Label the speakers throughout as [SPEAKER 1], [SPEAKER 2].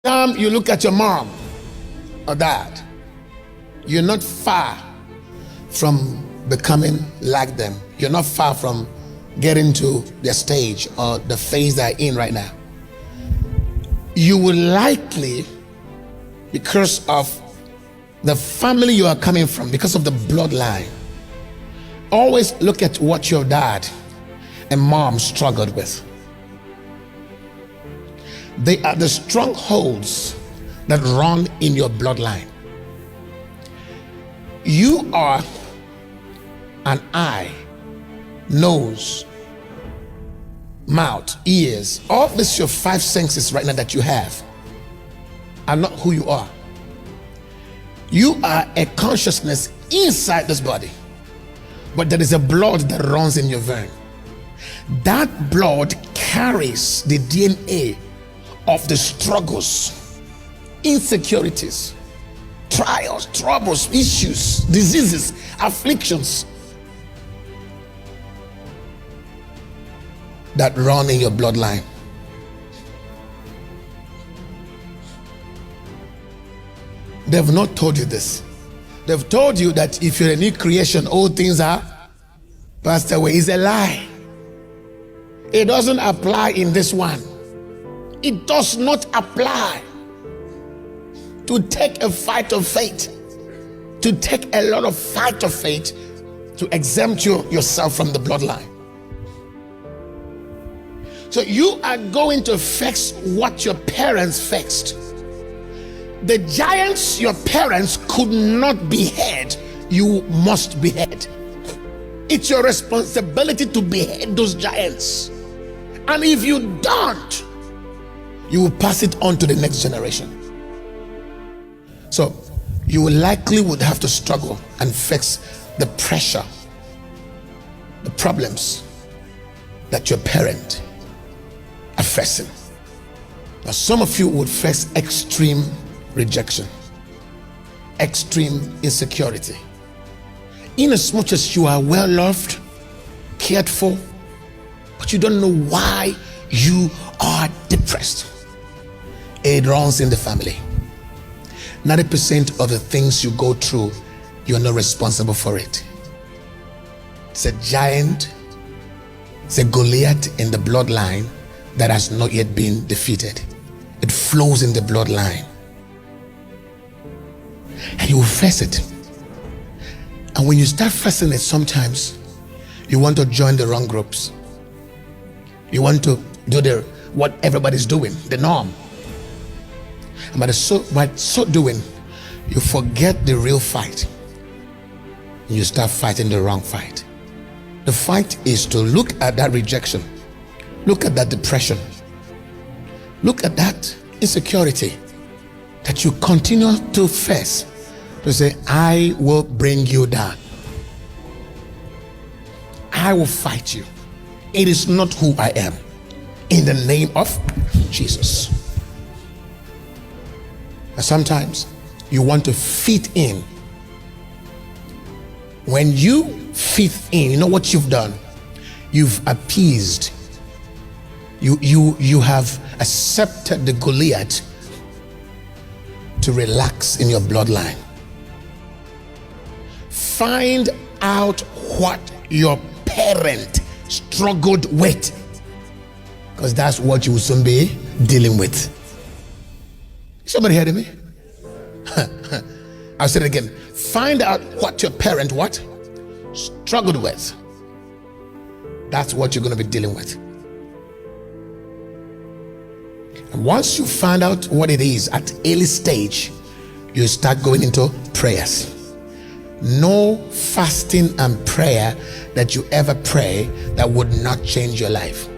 [SPEAKER 1] Time you look at your mom or dad, you're not far from becoming like them. You're not far from getting to their stage or the phase they're in right now. You will likely, because of the family you are coming from, because of the bloodline, always look at what your dad and mom struggled with. They are the strongholds that run in your bloodline. You are an eye, nose, mouth, ears. All this, your five senses right now that you have, are not who you are. You are a consciousness inside this body, but there is a blood that runs in your vein. That blood carries the DNA of the struggles, insecurities, trials, troubles, issues, diseases, afflictions that run in your bloodline. They've not told you this. They've told you that if you're a new creation, all things are passed away. It's a lie. It doesn't apply in this one. It does not apply to take a fight of faith, to take a lot of fight of faith to exempt yourself from the bloodline. So you are going to fix what your parents fixed. The giants your parents could not behead, you must behead. It's your responsibility to behead those giants. And if you don't, you will pass it on to the next generation. So you will likely would have to struggle and fix the pressure, the problems that your parent are facing. Now some of you would face extreme rejection, extreme insecurity. In as much as you are well loved, cared for, but you don't know why you are depressed. It runs in the family. 90% of the things you go through, you're not responsible for it. It's a giant, it's a Goliath in the bloodline that has not yet been defeated. It flows in the bloodline. And you will face it. And when you start facing it, sometimes you want to join the wrong groups. You want to do what everybody's doing, the norm. And by so doing, you forget the real fight. You start fighting the wrong fight. The fight is to look at that rejection, look at that depression, look at that insecurity that you continue to face, to say, I will bring you down. I will fight you. It is not who I am. In the name of Jesus. And sometimes you want to fit in. When you fit in, you know what you've done? You've appeased. You have accepted the Goliath to relax in your bloodline. Find out what your parent struggled with, because that's what you will soon be dealing with. Somebody heard me? I'll say it again. Find out what your parent struggled with. That's what you're going to be dealing with. And once you find out what it is at early stage, you start going into prayers. No fasting and prayer that you ever pray that would not change your life.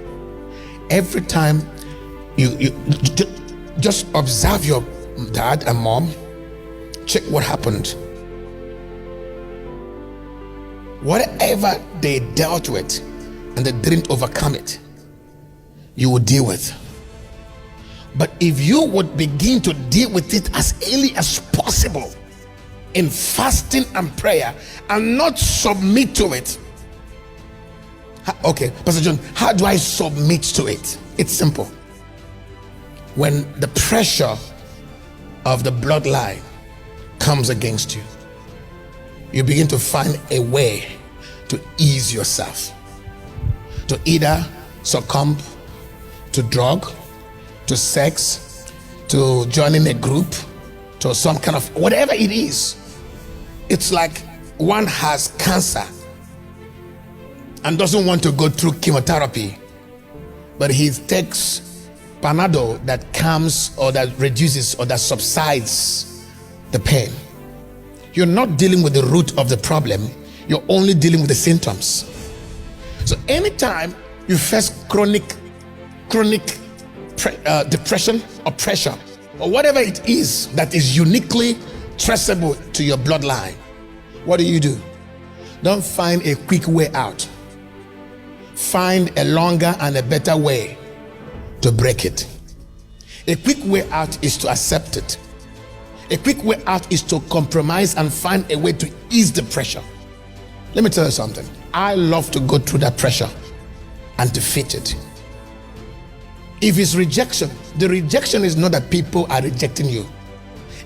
[SPEAKER 1] Every time you just observe your dad and mom, check what happened. Whatever they dealt with and they didn't overcome it, you will deal with. But if you would begin to deal with it as early as possible in fasting and prayer and not submit to it. Okay, Pastor John, how do I submit to it? It's simple. When the pressure of the bloodline comes against you, you begin to find a way to ease yourself, to either succumb to drug, to sex, to joining a group, to some kind of whatever it is. It's like one has cancer and doesn't want to go through chemotherapy, but he takes Panadol that calms or that reduces or that subsides the pain. You're not dealing with the root of the problem, you're only dealing with the symptoms. So anytime you face chronic depression or pressure or whatever it is that is uniquely traceable to your bloodline, what do? Don't find a quick way out. Find a longer and a better way to break it. A quick way out is to accept it. A quick way out is to compromise and find a way to ease the pressure. Let me tell you something. I love to go through that pressure and defeat it. If it's rejection, the rejection is not that people are rejecting you.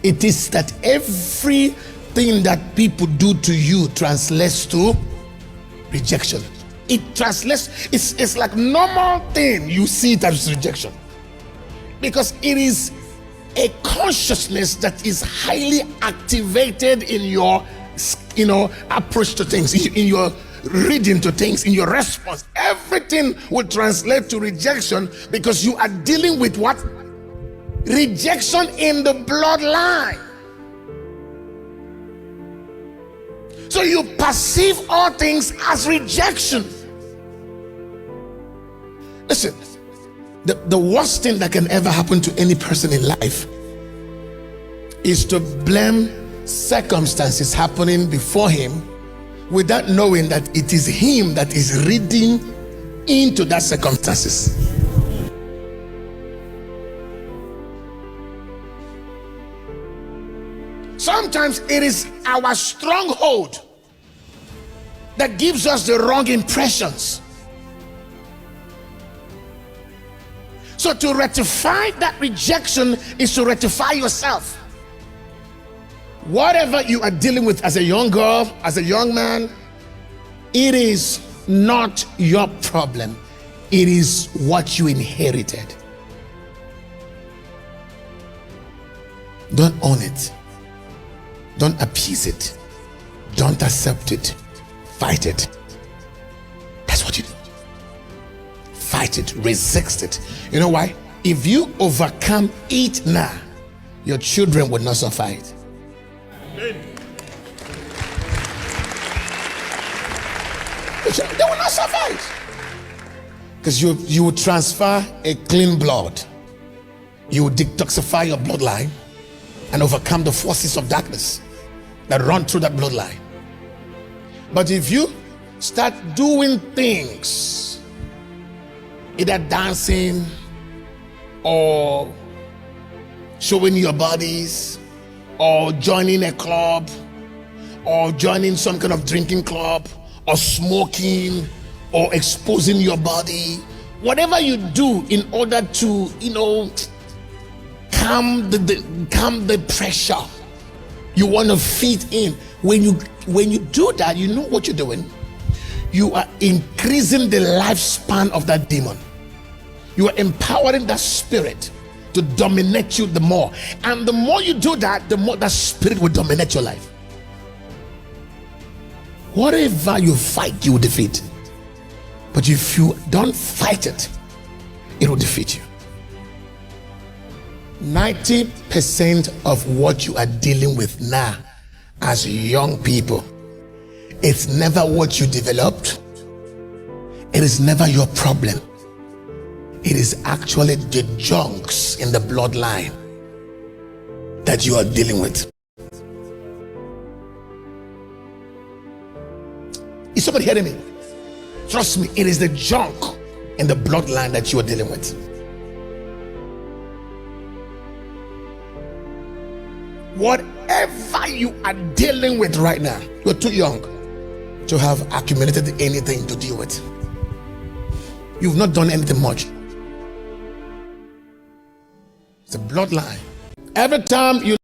[SPEAKER 1] It is that everything that people do to you translates to rejection. It translates, it's like normal thing, you see it as rejection. Because it is a consciousness that is highly activated in your, approach to things, in your reading to things, in your response. Everything will translate to rejection because you are dealing with what? Rejection in the bloodline. So you perceive all things as rejection. Listen, the worst thing that can ever happen to any person in life is to blame circumstances happening before him without knowing that it is him that is reading into that circumstances. Sometimes it is our stronghold that gives us the wrong impressions. So to rectify that rejection is to rectify yourself. Whatever you are dealing with as a young girl, as a young man, it is not your problem. It is what you inherited. Don't own it. Don't appease it. Don't accept it. Fight it. That's what you do. Fight it. Resist it. You know why? If you overcome it now, your children will not suffer it. Amen. They will not suffer it. Because you will transfer a clean blood. You will detoxify your bloodline and overcome the forces of darkness that run through that bloodline. But if you start doing things, either dancing or showing your bodies or joining a club or joining some kind of drinking club or smoking or exposing your body, whatever you do in order to, calm the pressure you want to feed in. When you do that, you know what you're doing? You are increasing the lifespan of that demon. You are empowering that spirit to dominate you the more. And the more you do that, the more that spirit will dominate your life. Whatever you fight, you will defeat. But if you don't fight it, it will defeat you. 90% of what you are dealing with now as young people, it's never what you developed. It is never your problem. It is actually the junks in the bloodline that you are dealing with. Is somebody hearing me? Trust me, it is the junk in the bloodline that you are dealing with. Whatever you are dealing with right now, you're too young to have accumulated anything to deal with. You've not done anything much. It's a bloodline Every time you